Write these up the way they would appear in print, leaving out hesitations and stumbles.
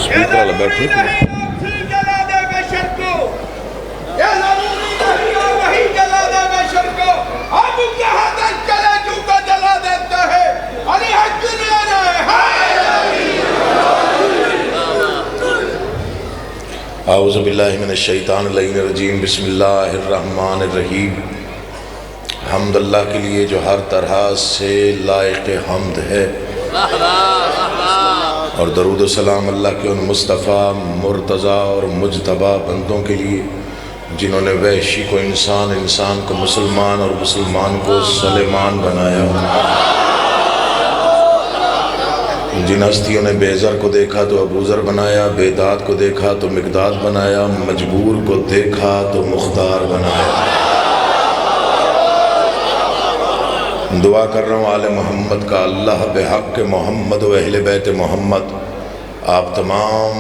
Speaker والا بیٹھے تھے اعوذ باللہ من الشیطان اللعین الرجیم بسم اللہ الرحمن الرحیم حمد اللہ کے لیے جو ہر طرح سے لائق حمد ہے، اور درود و سلام اللہ کے ان مصطفیٰ مرتضیٰ اور مجتبیٰ بندوں کے لیے جنہوں نے وحشی کو انسان، انسان کو مسلمان اور مسلمان کو سلیمان بنایا، جن ہستیوں نے بے زر کو دیکھا تو ابو ذر بنایا، بے داد کو دیکھا تو مقداد بنایا، مجبور کو دیکھا تو مختار بنایا۔ دعا کر رہا ہوں آل محمد کا، اللہ بحق محمد و اہل بیت محمد آپ تمام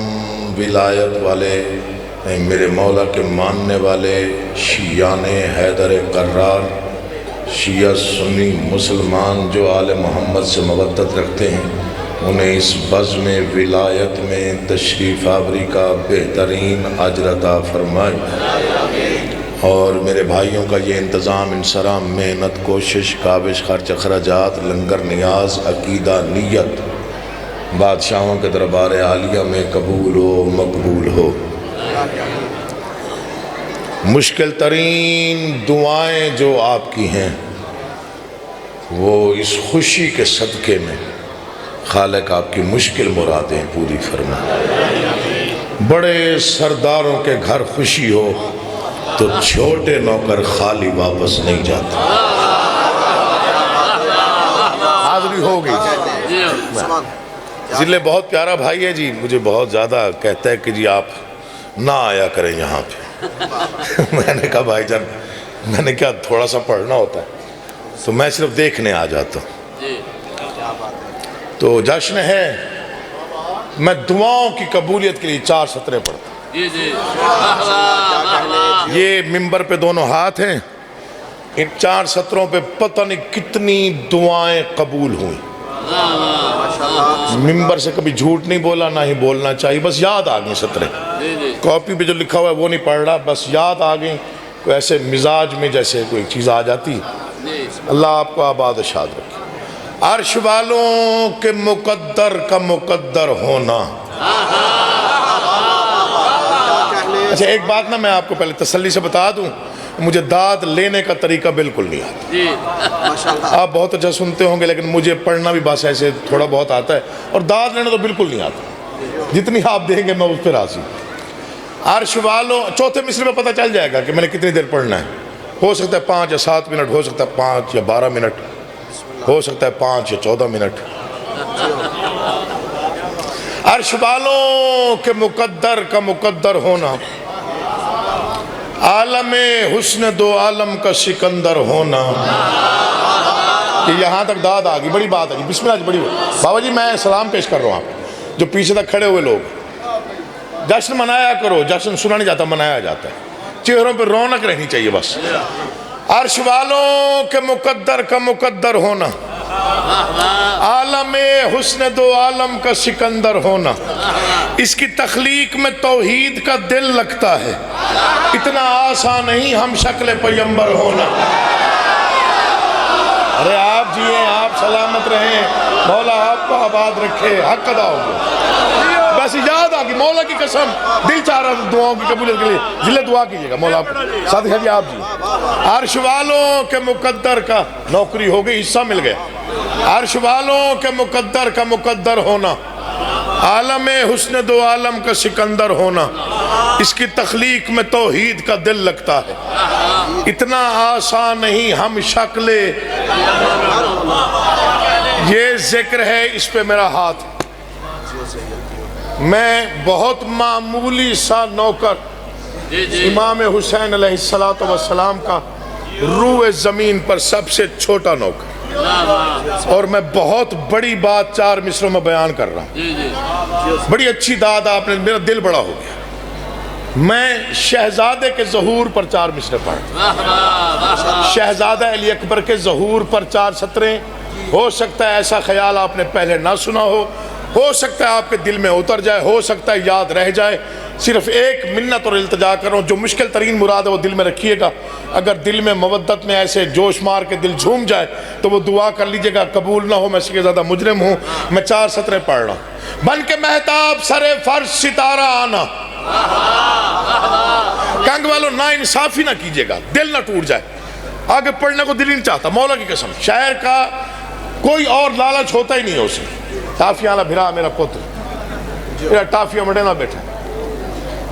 ولایت والے میرے مولا کے ماننے والے شیعان حیدر قرار، شیعہ سنی مسلمان جو آل محمد سے مودت رکھتے ہیں، انہیں اس بزم ولایت میں تشریف آوری کا بہترین اجر عطا فرمائے، اور میرے بھائیوں کا یہ انتظام، انصرام، محنت، کوشش، کاوش، خرچ، اخراجات، لنگر، نیاز، عقیدہ، نیت بادشاہوں کے دربار عالیہ میں قبول ہو، مقبول ہو۔ مشکل ترین دعائیں جو آپ کی ہیں وہ اس خوشی کے صدقے میں خالق آپ کی مشکل مرادیں پوری فرمائے۔ بڑے سرداروں کے گھر خوشی ہو تو چھوٹے نوکر خالی واپس نہیں جاتا۔ حاضری ہو گئی۔ ضلع بہت پیارا بھائی ہے جی، مجھے بہت زیادہ کہتا ہے کہ جی آپ نہ آیا کریں یہاں پہ۔ میں نے کہا بھائی جان، میں نے کیا تھوڑا سا پڑھنا ہوتا ہے تو میں صرف دیکھنے آ جاتا ہوں۔ تو جشن ہے، میں دعاؤں کی قبولیت کے لیے 4 سطریں پڑھتا ہوں۔ یہ ممبر پہ دونوں ہاتھ ہیں، ان 4 سطروں پہ پتہ نہیں کتنی دعائیں قبول ہوئیں۔ ممبر سے کبھی جھوٹ نہیں بولا، نہ ہی بولنا چاہیے، بس یاد آ گئی سطریں۔ کاپی پہ جو لکھا ہوا ہے وہ نہیں پڑھ رہا، بس یاد آ گئی، کوئی ایسے مزاج میں جیسے کوئی چیز آ جاتی۔ اللہ آپ کو آباد و شاد رکھے۔ عرش والوں کے مقدر کا مقدر ہونا۔ اچھا ایک بات نا میں آپ کو پہلے تسلی سے بتا دوں، مجھے داد لینے کا طریقہ بالکل نہیں آتا۔ آپ بہت اچھا سنتے ہوں گے لیکن مجھے پڑھنا بھی بس ایسے تھوڑا بہت آتا ہے، اور داد لینا تو بالکل نہیں آتا۔ جتنی آپ دیں گے میں اس پہ راضی ہوں۔ عرش والوں، چوتھے مصرے میں پتہ چل جائے گا کہ میں نے کتنی دیر پڑھنا ہے۔ ہو سکتا ہے 5 یا 7 منٹ، ہو سکتا ہے 5 یا 12 منٹ، ہو سکتا ہے 5 یا 14 منٹ۔ عرش والوں کے مقدر کا مقدر ہونا، عالم حسن دو عالم کا سکندر ہونا۔ کہ یہاں تک داد آ گئی، بڑی بات ہے جی، بسم اللہ جی، بڑی بات۔ بابا جی میں سلام پیش کر رہا ہوں آپ جو پیچھے تک کھڑے ہوئے لوگ، جشن منایا کرو، جشن سنا نہیں جاتا، منایا جاتا ہے، چہروں پہ رونق رہنی چاہیے بس۔ عرش والوں کے مقدر کا مقدر ہونا، عالم حسن دو عالم کا سکندر ہونا، اس کی تخلیق میں توحید کا دل لگتا ہے، اتنا آسان نہیں ہم شکل پیمبر ہونا۔ ارے آپ جیئیں، آپ سلامت رہیں، مولا آپ کو آباد رکھے، حق ادا ہوگا۔ بس یاد آگی، مولا کی قسم، دل چاہ رہا تھا دعاؤں کی قبولیت کے لیے، ضلع دعا کیجئے گا مولا آپ کو ساتھ جی آپ جی۔ عرش والوں کے مقدر کا، نوکری ہو گئی، حصہ مل گیا۔ عرش والوں کے مقدر کا مقدر ہونا، عالم حسن دو عالم کا سکندر ہونا، اس کی تخلیق میں توحید کا دل لگتا ہے، اتنا آسان نہیں ہم شکل۔ یہ ذکر ہے، اس پہ میرا ہاتھ۔ میں بہت معمولی سا نوکر، امام حسین علیہ السلام کا روح زمین پر سب سے چھوٹا نوکر، اور میں بہت بڑی بات 4 مصروں میں بیان کر رہا ہوں۔ بڑی اچھی داد آپ نے، میرا دل بڑا ہو گیا۔ میں شہزادے کے ظہور پر 4 مصرے پڑھا، شہزادہ علی اکبر کے ظہور پر 4 سطریں۔ ہو سکتا ہے ایسا خیال آپ نے پہلے نہ سنا ہو، ہو سکتا ہے آپ کے دل میں اتر جائے، ہو سکتا ہے یاد رہ جائے. صرف ایک منت اور التجا کر رہا ہوں، جو مشکل ترین مراد ہے وہ دل میں رکھیے گا. اگر دل میں مودت میں ایسے جوش مار کے دل جھوم جائے تو وہ دعا کر لیجئے گا، قبول نہ ہو میں اس کے زیادہ مجرم ہوں. میں 4 سطریں پڑھ رہا ہوں. بن کے مہتاب سر فرش ستارہ آنا. کنگ والوں نا انصافی نہ کیجئے گا، دل نہ ٹوٹ جائے. آگے پڑھنے کو دل ہی نہیں چاہتا، مولا کی قسم. شاعر کا کوئی اور لالچ ہوتا ہی نہیں ہے اسے. ٹافیاں نہ بھرا میرا پتر، میرا ٹافیاں مڑے نہ بیٹھا.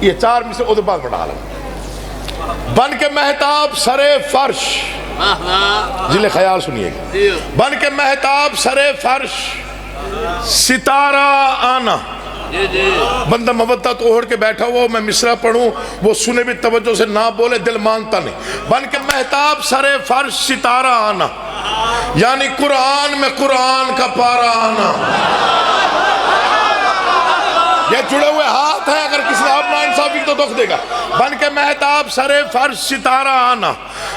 یہ 4 میں سے ادھر بعد بڑھا لیں. بن کے مہتاب سر فرش، ذل خیال سنیے گا. بن کے مہتاب سر فرش ستارہ آنا. بندہ مودت اوڑھ کے بیٹھا ہوا، میں مصرع پڑھوں وہ سنے بھی توجہ سے نہ بولے، دل مانتا نہیں. بن کے مہتاب سر فرش ستارہ آنا، یعنی قرآن میں قرآن کا پارہ آنا. یہ جڑے ہوئے ہاتھ ہیں، اگر کسی نے اپنا انصافی تو دکھ دے گا. بن کے مہتاب سر فرش ستارہ آنا،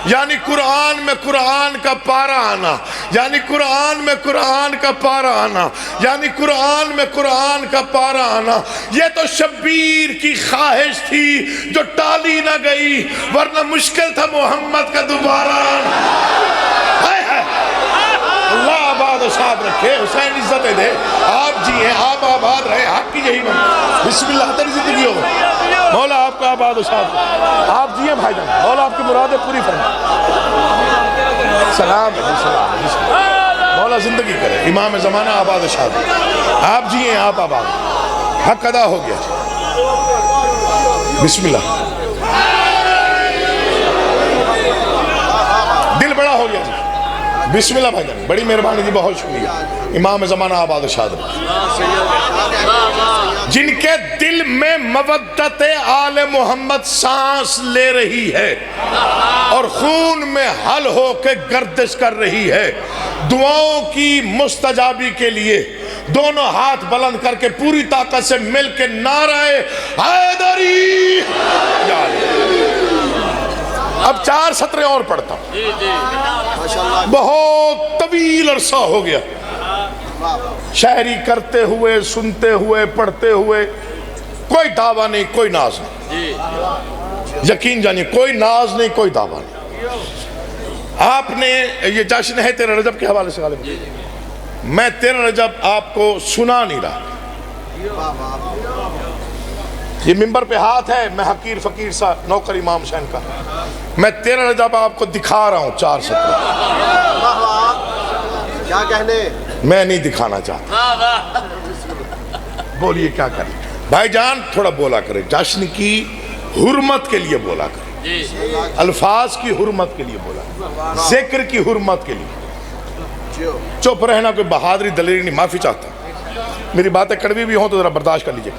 یعنی قرآن میں قرآن کا پارہ آنا، یعنی قرآن میں قرآن کا پارہ آنا، یعنی قرآن میں قرآن کا پارہ آنا. یہ تو شبیر کی خواہش تھی جو ٹالی نہ گئی، ورنہ مشکل تھا محمد کا دوبارہ آنا. اللہ آباد و شاد رکھے، حسین عزت دے. آپ جی ہیں، آپ آباد رہے، حق کی یہی بات. بسم اللہ تیری زندگی ہو. مولا آپ کا آباد و شاد رکھے. آپ جی ہیں بھائی جان، مولا آپ کی مرادیں پوری فرمائے. سلام ہے، سلام. مولا زندگی کرے، امام زمانہ آباد و شاد رکھے. آپ جی ہیں، آپ آباد. حق ادا ہو گیا. بسم اللہ. دل بڑا ہو گیا جی. بسم اللہ بھائی جان، بڑی مہربانی جی، بہت شکریہ. امام زمانہ آباد و شاد رکھے. جن کے دل میں مودت آل محمد سانس لے رہی ہے اور خون میں حل ہو کے گردش کر رہی ہے، دعاؤں کی مستجابی کے لیے دونوں ہاتھ بلند کر کے پوری طاقت سے مل کے نعرہ حیدری. اب 4 سطریں اور پڑھتا ہوں. بہت طویل عرصہ ہو گیا شاعری کرتے ہوئے، سنتے ہوئے، پڑھتے ہوئے. کوئی دعویٰ نہیں، کوئی ناز نہیں. یقین جانیے، کوئی ناز نہیں، کوئی دعویٰ نہیں. آپ نے یہ جشن ہے 13 رجب کے حوالے سے غالب، میں 13 رجب آپ کو سنا نہیں رہا. یہ ممبر پہ ہاتھ ہے، میں حقیر فقیر سا نوکر امام حسین کا. میں 13 رجب آپ کو دکھا رہا ہوں 4 سطر. کیا کہنے؟ میں نہیں دکھانا چاہتا. بولیے کیا کریں بھائی جان، تھوڑا بولا کرے. جشن کی حرمت کے لیے بولا کرے، الفاظ کی حرمت کے لیے بولا کرے، ذکر کی حرمت کے لیے. چپ رہنا کوئی بہادری دلیری نہیں. معافی چاہتا ہوں، میری باتیں کڑوی بھی ہوں تو ذرا برداشت کر لیجئے،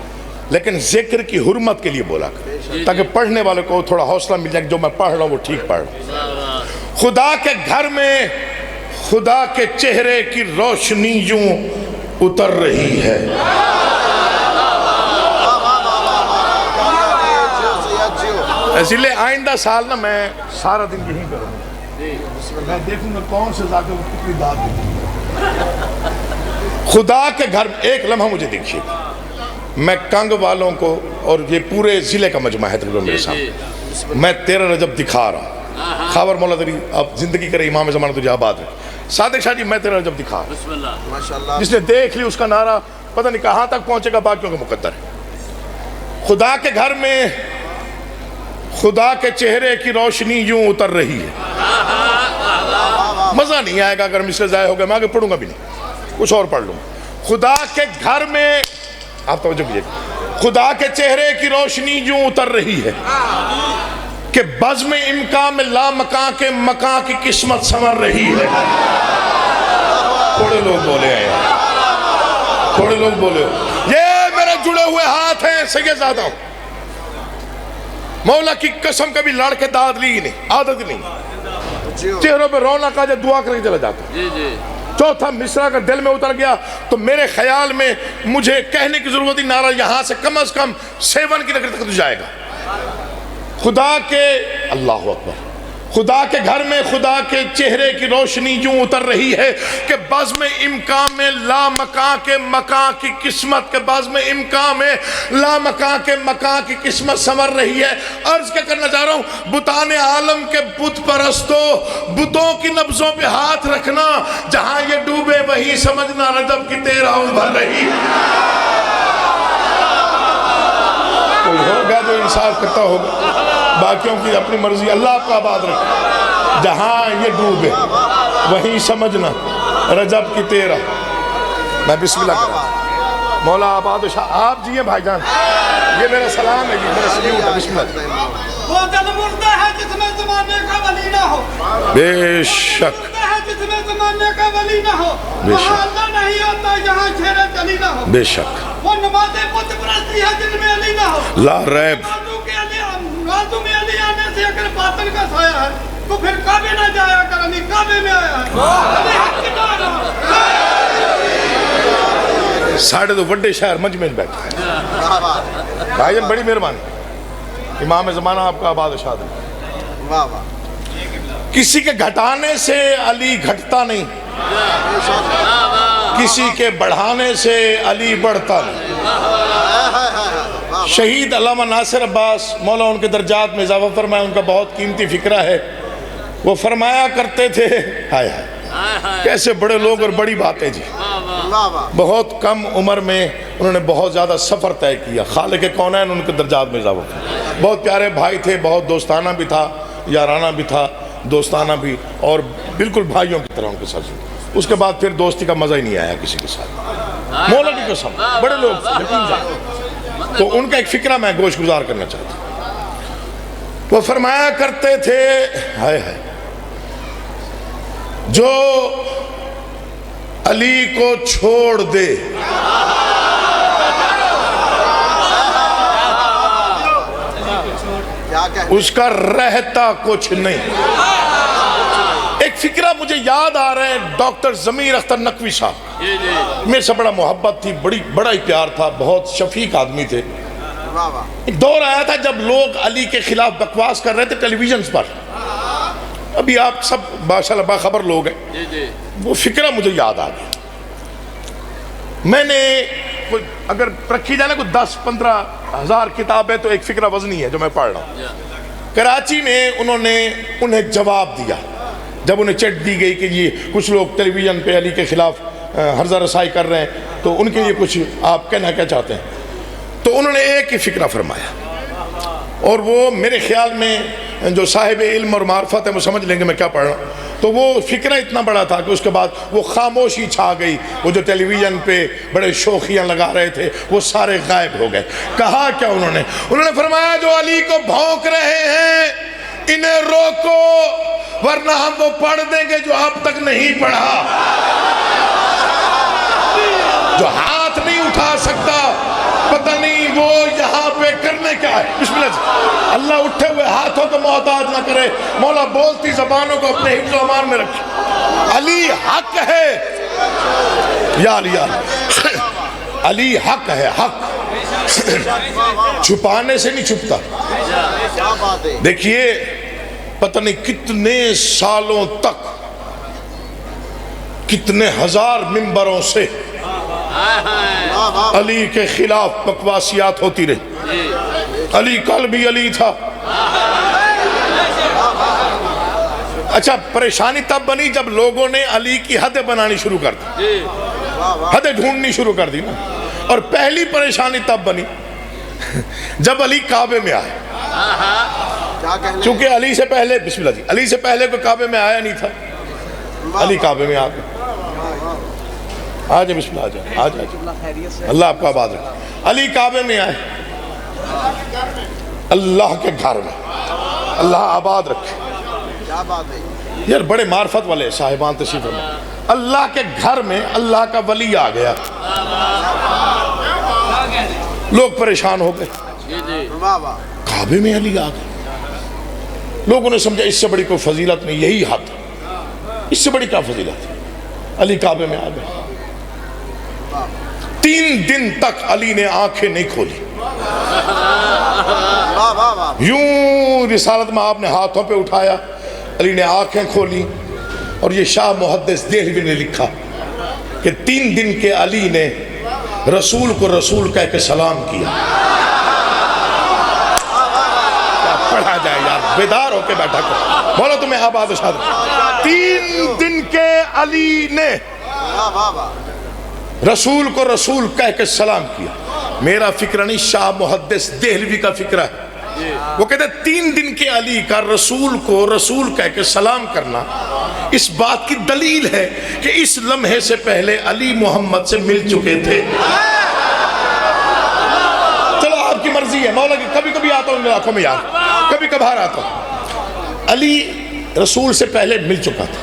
لیکن ذکر کی حرمت کے لیے بولا کرے تاکہ پڑھنے والے کو تھوڑا حوصلہ مل جائے کہ جو میں پڑھ رہا ہوں وہ ٹھیک پڑھ رہا ہوں. خدا کے گھر میں خدا کے چہرے کی روشنی یوں اتر رہی ہے. اسی آئندہ سال نا میں سارا دن یہی کروں گا. میں دیکھوں گا کون سے ذاکر وہ کتنی داد دیتے. خدا کے گھر میں ایک لمحہ مجھے دیکھیے. میں کنگ والوں کو اور یہ پورے ضلع کا مجمع ہے تقریباً میرے سامنے. میں 13 رجب دکھا رہا ہوں. خاور مولا تری اب زندگی کرے، امام زمانہ تجھے آباد ہے. صادق شاہ جی میں 13 رجب دکھا رہا ہوں. جس نے دیکھ لی اس کا نعرہ پتہ نہیں کہاں تک پہنچے گا، باقیوں کا مقدر ہے. خدا کے گھر میں خدا کے چہرے کی روشنی یوں اتر رہی ہے. مزہ نہیں آئے گا اگر مصرع ضائع ہو گیا، میں آگے پڑھوں گا بھی نہیں، کچھ اور پڑھ لوں. خدا کے گھر میں، آپ توجہ کیجئے، خدا کے چہرے کی روشنی یوں اتر رہی ہے کہ بزم امکان میں لا مکان کے مکان کی قسمت سنور رہی ہے. تھوڑے لوگ بولے ہیں یار، تھوڑے لوگ بولے ہو. یہ میرے جڑے ہوئے ہاتھ ہیں، سید زادہ ہوں. مولا کی قسم کبھی لڑ کے داد لی نہیں، عادت نہیں. چہروں پہ رونق آ جائے دعا کر کے چلا جاتا. چوتھا مصرع اگر دل میں اتر گیا تو میرے خیال میں مجھے کہنے کی ضرورت ہی نعرہ یہاں سے کم از کم 7 کی نگر تک جائے گا. خدا کے اللہ اکبر، خدا کے گھر میں خدا کے چہرے کی روشنی یوں اتر رہی ہے کہ بزم امکان میں لا مکان کے مکان کی قسمت کے بزم امکان میں لا مکان کے مکان کی قسمت سنور رہی ہے۔ عرض کیا کرنا چاہ رہا ہوں، بتان عالم کے بت پرستو، بتوں کی نبضوں پہ ہاتھ رکھنا، جہاں یہ ڈوبے وہیں سمجھنا رجب کی تیرا ابھر رہی۔ کوئی ہوگا جو انصاف کرتا ہوگا، باقیوں کی اپنی مرضی، اللہ آپ کا آباد رکھے۔ جہاں یہ ڈوبے وہیں سمجھنا رجب کی تیرا۔ میں بسم اللہ کر رہا ہوں۔ مولا آباد شاہ آپ جی ہیں بھائی جان، یہ میرا سلام ہے جی، میرا سلیوٹ ہے، بسم اللہ۔ وہ دل مردہ ہے جس میں زمانے کا ولی نہ ہو، بے شک مردہ ہے جس میں زمانے کا ولی نہ ہو، بے شک۔ وہاں اللہ نہیں ہوتا جہاں شیر چلی نہ ہو، بے شک وہ نماز بت پرستی ہے جن میں علی نہ ہو، لا ریب۔ نازو میں علی آنے سے اگر باطن کا سایہ ہے تو پھر کعبے نہ جایا کر، علی کعبے میں آیا ہے، علی حق کی دعا۔ ساڑھے تو وڈے شہر مجمع میں بیٹھے ہیں بھائی جان، بڑی مہربانی، امام زمانہ آپ کا آباد شاد ہے۔ کسی کے گھٹانے سے علی گھٹتا نہیں، کسی کے بڑھانے سے علی بڑھتا نہیں۔ شہید علامہ ناصر عباس مولا ان کے درجات میں اضافہ فرمایا، ان کا بہت قیمتی فکرہ ہے۔ وہ فرمایا کرتے تھے، ہائے ہائے کیسے بڑے لوگ اور بڑی باتیں جی، بہت کم عمر میں انہوں نے بہت زیادہ سفر طے کیا۔ خالق کونین ان کے درجات میں اضافہ فرمایا۔ بہت پیارے بھائی تھے، بہت دوستانہ بھی تھا، یارانہ بھی تھا، دوستانہ بھی، اور بالکل بھائیوں کی طرح ان کے ساتھ۔ اس کے بعد پھر دوستی کا مزہ ہی نہیں آیا کسی کے ساتھ، مولا کی قسم، بڑے لوگ تھے یقین جانیں۔ تو ان کا ایک فکرہ میں گوش گزار کرنا چاہتا ہوں۔ وہ فرمایا کرتے تھے، ہائے ہائے، جو علی کو چھوڑ دے اس کا رہتا کچھ نہیں۔ ایک فکرہ مجھے یاد آ رہا ہے، ڈاکٹر ضمیر اختر نقوی صاحب، میرے سے بڑا محبت تھی، بڑا ہی پیار تھا، بہت شفیق آدمی تھے۔ ایک دور آیا تھا جب لوگ علی کے خلاف بکواس کر رہے تھے ٹیلی ویژنز پر، ابھی آپ سب ماشاءاللہ باخبر لوگ ہیں۔ وہ فکرہ مجھے یاد آ گیا، میں نے اگر رکھی جائے نا کوئی 10-15 ہزار کتابیں تو ایک فکرہ وزنی ہے جو میں پڑھ رہا ہوں۔ کراچی میں انہوں نے انہیں جواب دیا جب انہیں چٹ دی گئی کہ یہ کچھ لوگ ٹیلی ویژن پہ علی کے خلاف ہرزہ رسائی کر رہے ہیں، تو ان کے لیے کچھ آپ کہنا کیا چاہتے ہیں؟ تو انہوں نے ایک ہی فکرہ فرمایا، اور وہ میرے خیال میں جو صاحب علم اور معرفت ہے وہ سمجھ لیں گے میں کیا پڑھ رہا ہوں۔ تو وہ فکرہ اتنا بڑا تھا کہ اس کے بعد وہ خاموشی چھا گئی، وہ جو ٹیلی ویژن پہ بڑے شوخیاں لگا رہے تھے وہ سارے غائب ہو گئے۔ کہا کیا انہوں نے فرمایا جو علی کو بھونک رہے ہیں انہیں روکو، ورنہ ہم وہ پڑھ دیں گے جو اب تک نہیں پڑھا۔ جو ہاتھ نہیں اٹھا سکتا پتہ نہیں وہ یہاں پہ کرنے کیا ہے۔ بسم اللہ جی، اللہ اٹھے ہوئے ہاتھوں کو محتاج نہ کرے، مولا بولتی زبانوں کو اپنے حفظ و امان میں رکھے۔ علی حق ہے یا علی، علی حق ہے، حق چھپانے سے نہیں چھپتا۔ دیکھیے پتہ نہیں کتنے سالوں تک کتنے ہزار ممبروں سے علی کے خلاف بکواسیات ہوتی رہی۔ علی کل بھی علی تھا۔ اچھا پریشانی تب بنی جب لوگوں نے علی کی حدیں بنانی شروع کر دی، حدیں ڈھونڈنی شروع کر دی نا۔ اور پہلی پریشانی تب بنی جب علی کعبے میں آئے، چونکہ علی سے پہلے، بسم اللہ جی، علی سے پہلے کوئی کعبے میں آیا نہیں تھا، علی کعبے میں آ گئے۔ آجائے بسم اللہ، آجائے، اللہ آپ کا آباد رکھے۔ علی کعبے میں آئے، اللہ کے گھر میں، اللہ آباد رکھے۔ یار بڑے معرفت والے صاحبان تشریف فرما، اللہ کے گھر میں اللہ کا ولی آ گیا، لوگ پریشان ہو گئے، کعبے میں علی آ گئے۔ لوگوں نے سمجھا اس سے بڑی کوئی فضیلت نہیں، یہی حد، اس سے بڑی کیا فضیلت ہے؟ علی کعبے میں آ گئے۔ 3 دن تک علی نے آنکھیں نہیں کھولی، یوں رسالت میں آپ نے ہاتھوں پہ اٹھایا، علی نے آنکھیں کھولی اور یہ شاہ محدث دہلوی نے لکھا کہ 3 دن کے علی نے رسول کو رسول کہہ کے سلام کیا. کیا پڑھا جائے یار, بیدار ہو کے بیٹھا کر بولو تمہیں آباد و شاد. 3 دن کے علی نے رسول کو رسول کہہ کے سلام کیا. میرا فکرہ نہیں, شاہ محدث دہلوی کا فکرہ ہے. وہ کہتے ہیں 3 دن کے علی کا رسول کو رسول کہہ کے سلام کرنا اس بات کی دلیل ہے کہ اس لمحے سے پہلے علی محمد سے مل چکے تھے. چلو آپ کی مرضی ہے مولا کی, کبھی کبھی آتا ہوں میرے آنکھوں میں یار, کبھی کبھار آتا ہوں. علی رسول سے پہلے مل چکا تھا.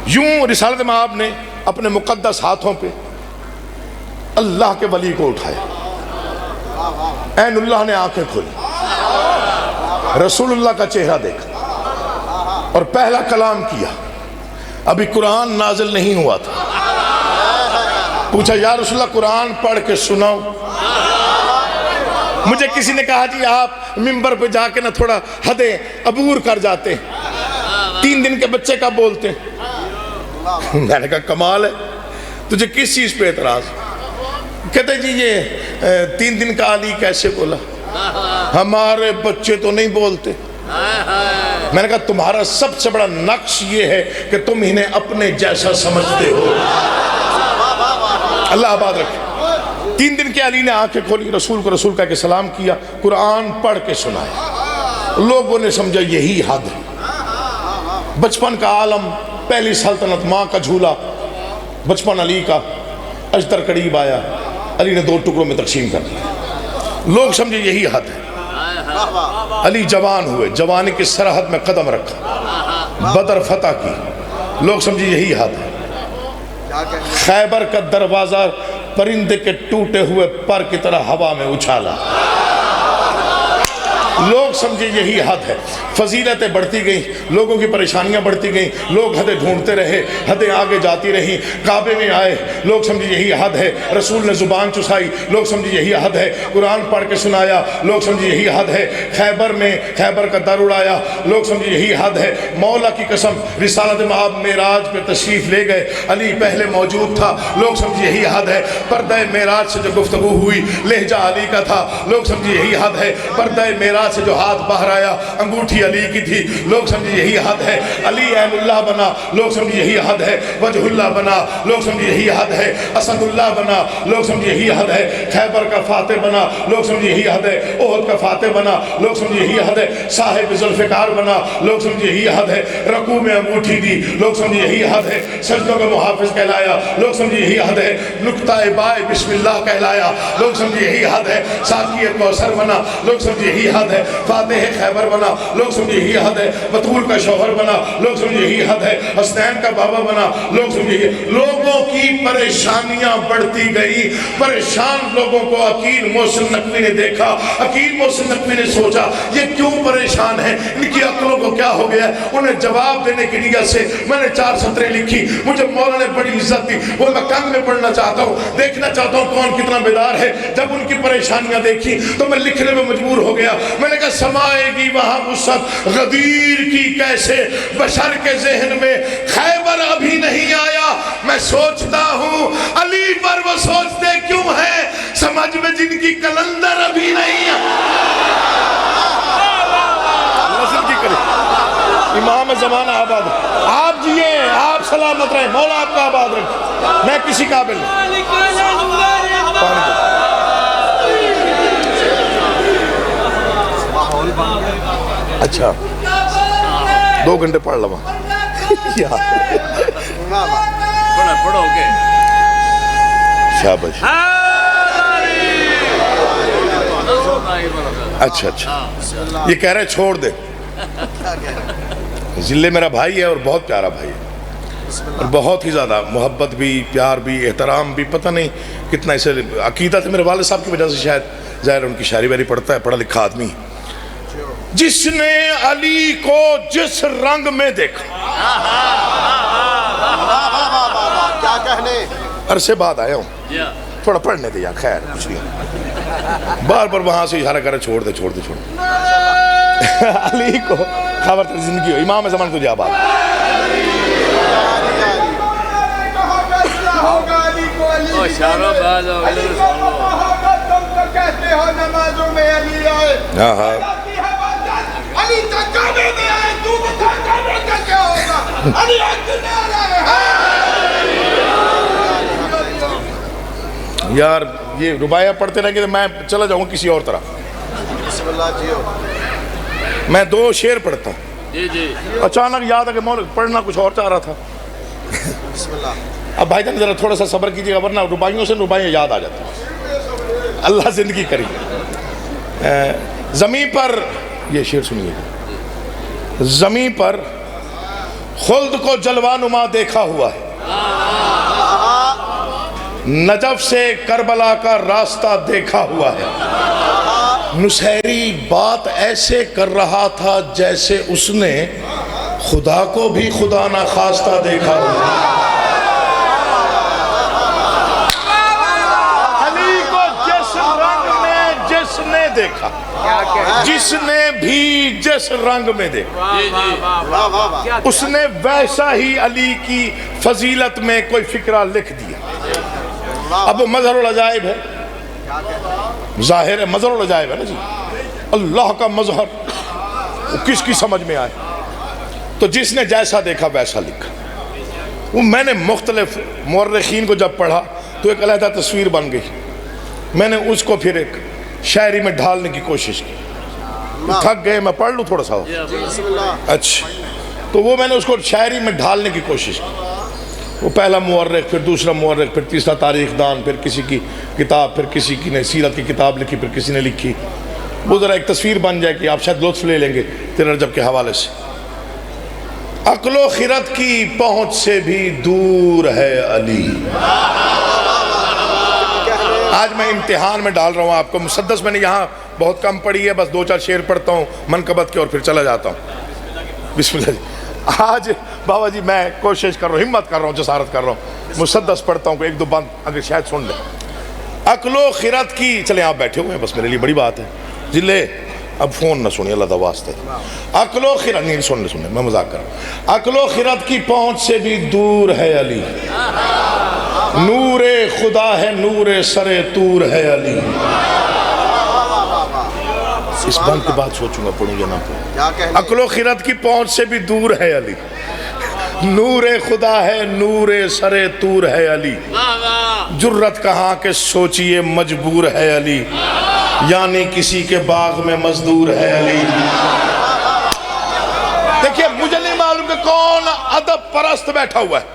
یوں رسالت مآب نے اپنے مقدس ہاتھوں پہ اللہ کے ولی کو اٹھایا. عین اللہ نے آنکھیں کھولی, رسول اللہ کا چہرہ دیکھا اور پہلا کلام کیا. ابھی قرآن نازل نہیں ہوا تھا. پوچھا یا رسول اللہ قرآن پڑھ کے سناؤ. مجھے کسی نے کہا جی آپ منبر پہ جا کے نہ تھوڑا حدیں عبور کر جاتے, 3 دن کے بچے کا بولتے. میں نے کہا کمال ہے, تجھے کس چیز پہ اعتراض؟ کہتے جی یہ 3 دن کا علی کیسے بولا, ہمارے بچے تو نہیں بولتے. میں نے کہا تمہارا سب سے بڑا نقش یہ ہے کہ تم انہیں اپنے جیسا سمجھتے ہو. اللہ آباد رکھے. 3 دن کے علی نے آنکھیں کھولی, رسول کو رسول کہہ کے سلام کیا, قرآن پڑھ کے سنایا. لوگوں نے سمجھا یہی حد ہے. بچپن کا عالم, پہلی سلطنت, ماں کا جھولا, بچپن علی کا. اجدر قریب آیا, علی نے 2 ٹکڑوں میں تقسیم کر دیا. لوگ سمجھے یہی حد ہے. علی جوان ہوئے, جوانی کی سرحد میں قدم رکھا, بدر فتح کی. لوگ سمجھے یہی حد ہے. خیبر کا دروازہ پرندے کے ٹوٹے ہوئے پر کی طرح ہوا میں اچھالا. لوگ سمجھے یہی حد ہے. فضیلتیں بڑھتی گئیں, لوگوں کی پریشانیاں بڑھتی گئیں, لوگ حدیں ڈھونڈتے رہے, حدیں آگے جاتی رہیں. کعبے میں آئے, لوگ سمجھے یہی حد ہے. رسول نے زبان چسائی, لوگ سمجھے یہی حد ہے. قرآن پڑھ کے سنایا, لوگ سمجھے یہی حد ہے. خیبر میں خیبر کا در اڑایا, لوگ سمجھے یہی حد ہے. مولا کی قسم رسالت مآب معراج پہ تشریف لے گئے, علی پہلے موجود تھا, لوگ سمجھے یہی حد ہے. پردہ معراج سے جو گفتگو ہوئی لہجہ علی کا تھا, لوگ سمجھے یہی حد ہے. پردہ معراج سے جو ہاتھ باہر آیا انگوٹھی علی کی تھی, لوگ سمجھے یہی حد ہے. علی عین اللہ بنا, لوگ سمجھے یہی حد ہے. وجہ اللہ بنا, لوگ سمجھے یہی حد ہے. اسد اللہ بنا, لوگ سمجھے یہی حد ہے. خیبر کا فاتح بنا, لوگ سمجھے یہی حد ہے. احد کا فاتح بنا, لوگ سمجھے یہی حد ہے. صاحب ذوالفقار بنا, لوگ سمجھے یہی حد ہے. رکوع میں انگوٹھی دی, لوگ سمجھے یہی حد ہے. سجدوں کا محافظ کہلایا, لوگ سمجھے یہی حد ہے. نقطہ بائے بسم اللہ کہلایا, لوگ سمجھے یہی حد ہے. ساقی کوثر بنا, لوگ سمجھے یہی حد ہے. فاتح خیبر بنا, لوگ سمجھے یہی حد ہے. بطول کا شوہر بنا, لوگ سمجھے یہی حد ہے. حسنین کا بابا بنا, لوگ سمجھے یہی. لوگوں کی پریشانیاں بڑھتی گئی. پریشان لوگوں کو عقیل محسن نقوی نے دیکھا. عقیل محسن نقوی نے سوچا یہ کیوں پریشان ہیں, ان کی عقلوں کو کیا ہو گیا. انہیں جواب دینے کی نیت سے میں نے 4 سطریں لکھی. مجھے مولا نے بڑی عزت دی, وہ میں کان میں پڑھنا چاہتا ہوں, دیکھنا چاہتا ہوں کون کتنا بیدار ہے. جب ان کی پریشانیاں دیکھی تو میں لکھنے میں مجبور ہو گیا. میں نے کہا سمائے گی وہاں وسعت غدیر کی کیسے, بشر کے ذہن میں خیبر ابھی نہیں آیا. میں سوچتا ہوں علی پر وہ سوچتے کیوں ہیں, سمجھ میں جن کی کلندر ابھی نہیں نسل کی کرے. امام زمانہ آباد, آپ جیے, آپ سلامت رہیں, مولا آپ کا آباد رکھے. میں کسی قابل نہیں. اچھا 2 گھنٹے پڑھ لما پڑھو گے. شاباش. اچھا یہ کہہ رہے چھوڑ دے. ذلے میرا بھائی ہے اور بہت پیارا بھائی ہے, اور بہت ہی زیادہ محبت بھی, پیار بھی, احترام بھی. پتہ نہیں کتنا اسے عقیدہ تھا میرے والد صاحب کی وجہ سے شاید, ظاہر ان کی شاعری واری پڑھتا ہے, پڑھا لکھا آدمی. جس نے علی کو جس رنگ میں دیکھا, کیا کہنے, عرصے بعد آیا ہوں, تھوڑا پڑھنے دے یار, خیر کچھ نہیں. بار بار وہاں سے اشارہ کرے چھوڑ دے چھوڑ دے چھوڑ دے. علی کو خبر زندگی ہو امام زمان تجھے آباد شارو باز ہو گئے تم تو کہتے ہو نمازوں میں علی آئے علی تک کعبے میں آئے تو بتا کعبے کا کیا ہوگا علی حق میں آ رہے ہیں یار یہ رباعیہ پڑھتے رہیں گے تو میں چلا جاؤں کسی اور طرح بسم اللہ جیو میں 2 شعر پڑھتا ہوں جی جی اچانک یاد ہے کہ مولوی پڑھنا کچھ اور چاہ رہا تھا بسم اللہ اب بھائی جان ذرا تھوڑا سا صبر کیجیے گا ورنہ رباعیوں سے رباعیاں یاد آ جاتی ہیں اللہ زندگی کری زمین پر یہ شعر سنیے گا زمین پر خلد کو جلوہ نما دیکھا ہوا ہے نجف سے کربلا کا راستہ دیکھا ہوا ہے نصیری بات ایسے کر رہا تھا جیسے اس نے خدا کو بھی خدا نہ خواستہ دیکھا ہوا ہے علی کو جس رنگ میں جس نے دیکھا جس نے بھی جس رنگ میں دیکھا واہ واہ واہ اس نے ویسا ہی علی کی فضیلت میں کوئی فکرہ لکھ دیا اب وہ مظہر العجائب ہے ظاہر ہے مظہر العجائب ہے نا جی اللہ کا مظہر وہ کس کی سمجھ میں آئے تو جس نے جیسا دیکھا ویسا لکھا وہ میں نے مختلف مورخین کو جب پڑھا تو ایک علیحدہ تصویر بن گئی میں نے اس کو پھر ایک شاعری میں ڈھالنے کی کوشش کی تھک گئے میں پڑھ لوں تھوڑا سا بسم اللہ اچھا تو وہ میں نے اس کو شاعری میں ڈھالنے کی کوشش کی وہ پہلا مورخ پھر دوسرا مورخ پھر تیسرا تاریخ دان پھر کسی کی کتاب پھر کسی کی نے سیرت کی کتاب لکھی پھر کسی نے لکھی وہ ذرا ایک تصویر بن جائے کہ آپ شاید لطف لے لیں گے تیر رجب کے حوالے سے عقل و خرد کی پہنچ سے بھی دور ہے علی آج میں امتحان میں ڈال رہا ہوں آپ کو مسدس میں نے یہاں بہت کم پڑھی ہے بس 2-4 شعر پڑھتا ہوں منقبت کے اور پھر چلا جاتا ہوں بسم اللہ جی آج بابا جی میں کوشش کر رہا ہوں ہمت کر رہا ہوں جسارت کر رہا ہوں مسدس پڑھتا ہوں کہ 1-2 بند اگر شاید سن لیں عقل و خرد کی چلیں آپ بیٹھے ہوئے ہیں بس میرے لیے بڑی بات ہے جی لے اب فون نہ سنیے اللہ دا واسطے عقل و خرد نہیں سننے میں مذاق کر رہا ہوں عقل و خرد کی پہنچ سے بھی دور ہے علی نور خدا ہے نور سر طور ہے علی اس بند کے بعد سوچوں گا پڑھوں یا نہ پڑھوں عقل و خرد کی پہنچ سے بھی دور ہے علی نور خدا ہے نور سر طور ہے علی جرت کہاں کہ سوچئے مجبور ہے علی یعنی کسی کے باغ میں مزدور ہے علی دیکھیں مجھے نہیں معلوم کہ کون ادب پرست بیٹھا ہوا ہے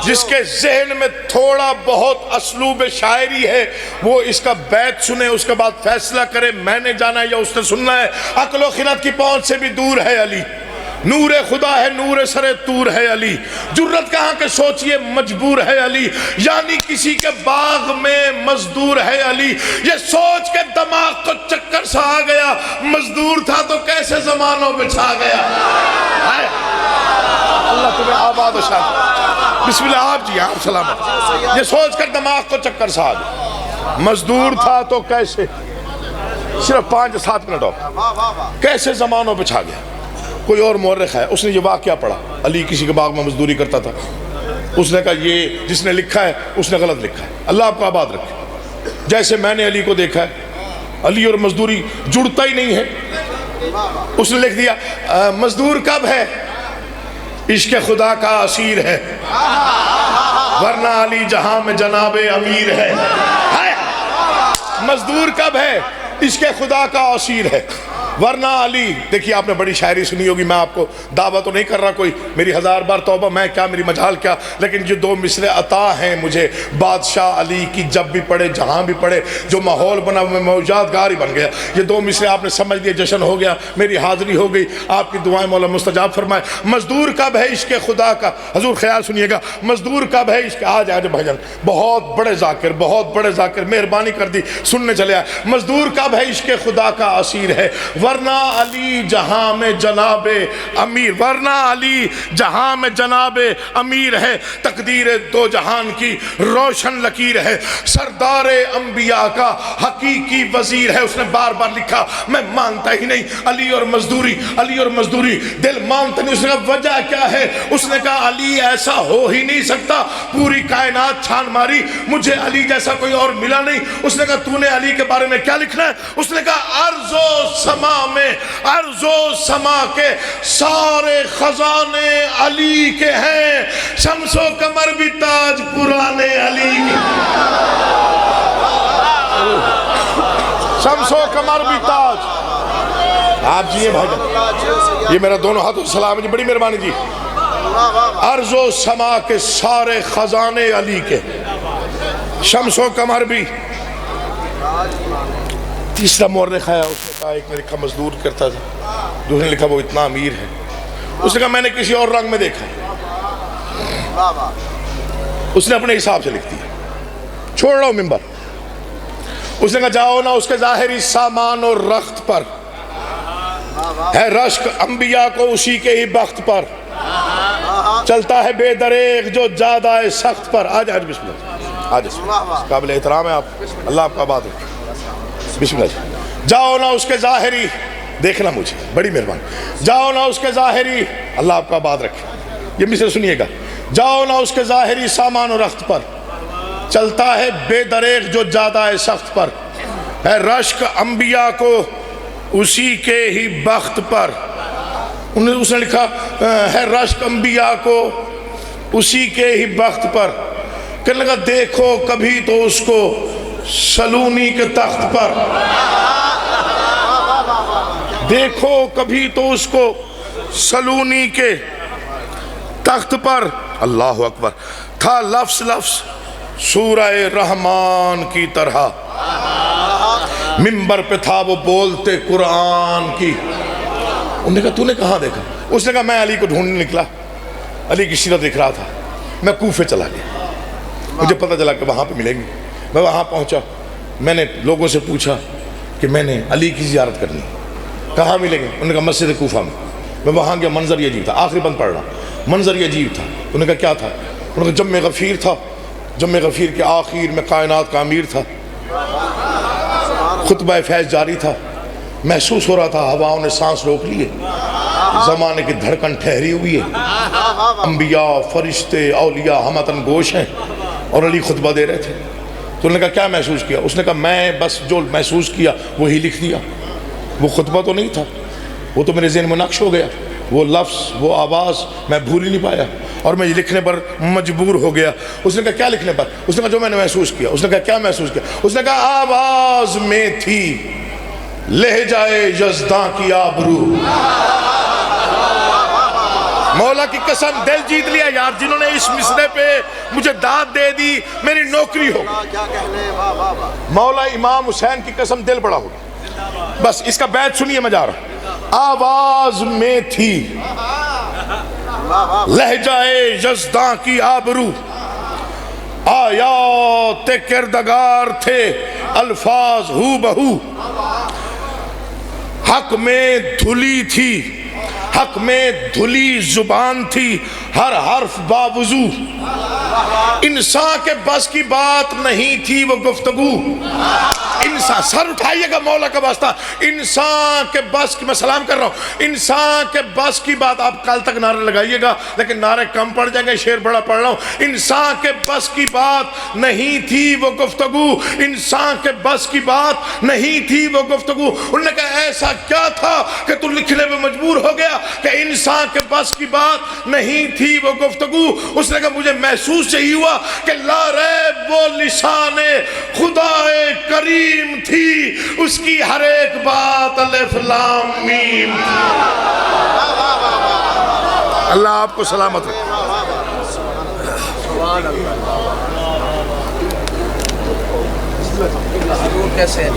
جس کے ذہن میں تھوڑا بہت اسلوب شاعری ہے وہ اس کا بیت سنے اس کے بعد فیصلہ کرے میں نے جانا ہے یا اس نے سننا ہے عقل و خرد کی پہنچ سے بھی دور ہے علی نور خدا ہے نور سر طور ہے علی جرت کہاں کہ سوچئے مجبور ہے علی یعنی کسی کے باغ میں مزدور ہے علی یہ سوچ کے دماغ کو چکر سا آ گیا مزدور تھا تو کیسے زمانوں میں چھا گیا اللہ تمہیں آباد و شاد بسم اللہ آپ جی آپ سلامت یہ سوچ کر دماغ کو چکر سا آ گیا مزدور تھا تو کیسے صرف 5-7 منٹ اور کیسے زمانوں پہ چھا گیا کوئی اور مورخ ہے اس نے یہ واقعہ پڑھا علی کسی کے باغ میں مزدوری کرتا تھا اس نے کہا یہ جس نے لکھا ہے اس نے غلط لکھا ہے اللہ آپ کو آباد رکھے جیسے میں نے علی کو دیکھا ہے علی اور مزدوری جڑتا ہی نہیں ہے اس نے لکھ دیا مزدور کب ہے عشق خدا کا اسیر ہے ورنہ علی جہاں میں جناب امیر ہے مزدور کب ہے عشق خدا کا اسیر ہے ورنہ علی دیکھیے آپ نے بڑی شاعری سنی ہوگی میں آپ کو دعویٰ تو نہیں کر رہا کوئی میری 1000 بار توبہ میں کیا میری مجال کیا لیکن جو 2 مصرے عطا ہیں مجھے بادشاہ علی کی جب بھی پڑھے جہاں بھی پڑھے جو ماحول بنا میں موجات گار ہی بن گیا یہ 2 مصرے آپ نے سمجھ لیا جشن ہو گیا میری حاضری ہو گئی آپ کی دعائیں مولا مستجاب فرمائے مزدور کب ہے عشق خدا کا حضور خیال سنیے گا مزدور کب ہے عشق آج بھجن بہت بڑے ذاکر مہربانی کر دی سننے چلے آئے مزدور کب ہے عشق خدا کا اسیر ہے ورنہ علی جہاں میں جناب امیر، ورنہ علی جہاں میں جناب امیر ہے، تقدیر دو جہان کی روشن لکیر ہے، سردار انبیاء کا حقیقی وزیر ہے۔ اس نے بار بار لکھا میں مانتا ہی نہیں علی اور مزدوری، علی اور مزدوری، دل مانتا نہیں۔ اس نے کہا وجہ کیا ہے؟ اس نے کہا علی ایسا ہو ہی نہیں سکتا، پوری کائنات چھان ماری، مجھے علی جیسا کوئی اور ملا نہیں۔ اس نے کہا تو نے علی کے بارے میں کیا لکھنا ہے؟ اس نے کہا ارض و سما میں، ارض و سما کے سارے خزانے علی کے ہیں، شمس و قمر بھی تاج پرانے علی کے، شمس و قمر بھی تاج۔ آپ جی بھائی جان، یہ میرا دونوں ہاتھوں سلام ہے جی، بڑی مہربانی جی۔ ارض و سما کے سارے خزانے علی کے، شمس و قمر بھی۔ تیسرا مورخ ہے، اس نے کہا، ایک نے لکھا مزدور کرتا تھا، دوسرے نے لکھا وہ اتنا امیر ہے۔ اس نے کہا میں نے کسی اور رنگ میں دیکھا، اس نے اپنے حساب سے لکھ دیا، چھوڑ رہا ہوں منبر۔ اس نے کہا جاؤ نا اس کے ظاہری سامان اور رخت پر ہے رشک انبیاء کو اسی کے ہی بخت پر، چلتا ہے بے دریغ جو زیادہ سخت پر۔ آج بسم اللہ، آج قابل احترام ہے آپ، اللہ آپ کا بات ہے۔ بسم اللہ، جاؤ نا اس کے ظاہری، دیکھنا مجھے، بڑی مہربانی، جاؤ نا اس کے ظاہری، اللہ آپ کا بات رکھے، یہ مصرع سنیے گا، جاؤ نا اس کے ظاہری سامان و رخت پر، چلتا ہے بے دریغ جو زیادہ سخت پر، ہے رشک انبیاء کو اسی کے ہی بخت پر۔ اس نے لکھا ہے رشک انبیاء کو اسی کے ہی بخت پر، کہنے لگا دیکھو کبھی تو اس کو سلونی کے تخت پر، دیکھو کبھی تو اس کو سلونی کے تخت پر۔ اللہ اکبر، تھا لفظ لفظ سورہ رحمان کی طرح، منبر پہ تھا وہ بولتے قرآن کی۔ انہوں نے کہا تو نے کہاں دیکھا؟ اس نے کہا میں علی کو ڈھونڈنے نکلا، علی کی سیرت دیکھ رہا تھا، میں کوفے چلا گیا، مجھے پتہ چلا کہ وہاں پہ ملیں گے۔ میں وہاں پہنچا، میں نے لوگوں سے پوچھا کہ میں نے علی کی زیارت کرنی، کہاں ملیں گے؟ انہوں نے کہا مسجد کوفہ میں وہاں گیا، منظر یہ عجیب تھا، آخری بند پڑھ رہا، منظر یہ عجیب تھا۔ انہوں نے کہا کیا تھا؟ انہوں نے کہا جم غفیر تھا، جم غفیر کے آخر میں کائنات کا امیر تھا، خطبہ فیض جاری تھا، محسوس ہو رہا تھا ہواؤں نے سانس روک لیے، زمانے کی دھڑکن ٹھہری ہوئی ہے، انبیاء فرشتے اولیاء ہمتن گوش ہیں، اور علی خطبہ دے رہے تھے۔ تو انہوں نے کہا کیا محسوس کیا؟ اس نے کہا میں بس جو محسوس کیا وہی لکھ دیا، وہ خطبہ تو نہیں تھا، وہ تو میرے ذہن میں نقش ہو گیا، وہ لفظ وہ آواز میں بھول ہی نہیں پایا، اور میں یہ لکھنے پر مجبور ہو گیا۔ اس نے کہا کیا لکھنے پر؟ اس نے کہا جو میں نے محسوس کیا۔ اس نے کہا کیا محسوس کیا؟ اس نے کہا آواز میں تھی لہجہ یزداں کی آبرو۔ مولا کی قسم دل جیت لیا یار، جنہوں نے اس مصرے پہ مجھے داد دے دی میری نوکری ہو گئی۔ مولا امام حسین کی قسم دل بڑا ہو گیا۔ بس اس کا بیت سنیے، میں جا رہا ہوں۔ آواز میں تھی لہجہ یزداں کی آبرو، آیات کردگار تھے الفاظ ہو بہو، حق میں دھلی تھی، حق میں دھلی زبان تھی، ہر حرف باوضو، انسان کے بس کی بات نہیں تھی وہ گفتگو۔ انسان، سر اٹھائیے گا مولا کا واسطہ، انسان کے بس کی، میں سلام کر رہا ہوں، انسان کے بس کی بات، آپ کل تک نعرے لگائیے گا لیکن نعرے کم پڑ جائیں گے، شعر بڑا پڑھ رہا ہوں۔ انسان کے بس کی بات نہیں تھی وہ گفتگو، انسان کے بس کی بات نہیں تھی وہ گفتگو۔ انہوں نے کہا ایسا کیا تھا کہ تو لکھنے میں مجبور ہو گیا کہ انسان کے بس کی بات نہیں تھی وہ گفتگو؟ اس نے کہا مجھے محسوس یہی ہوا کہ لا ریب وہ لسان خدا کریم تھی، اس کی ہر ایک بات الف لام میم تھی۔ اللہ آپ کو سلامت رکھے۔ کیسے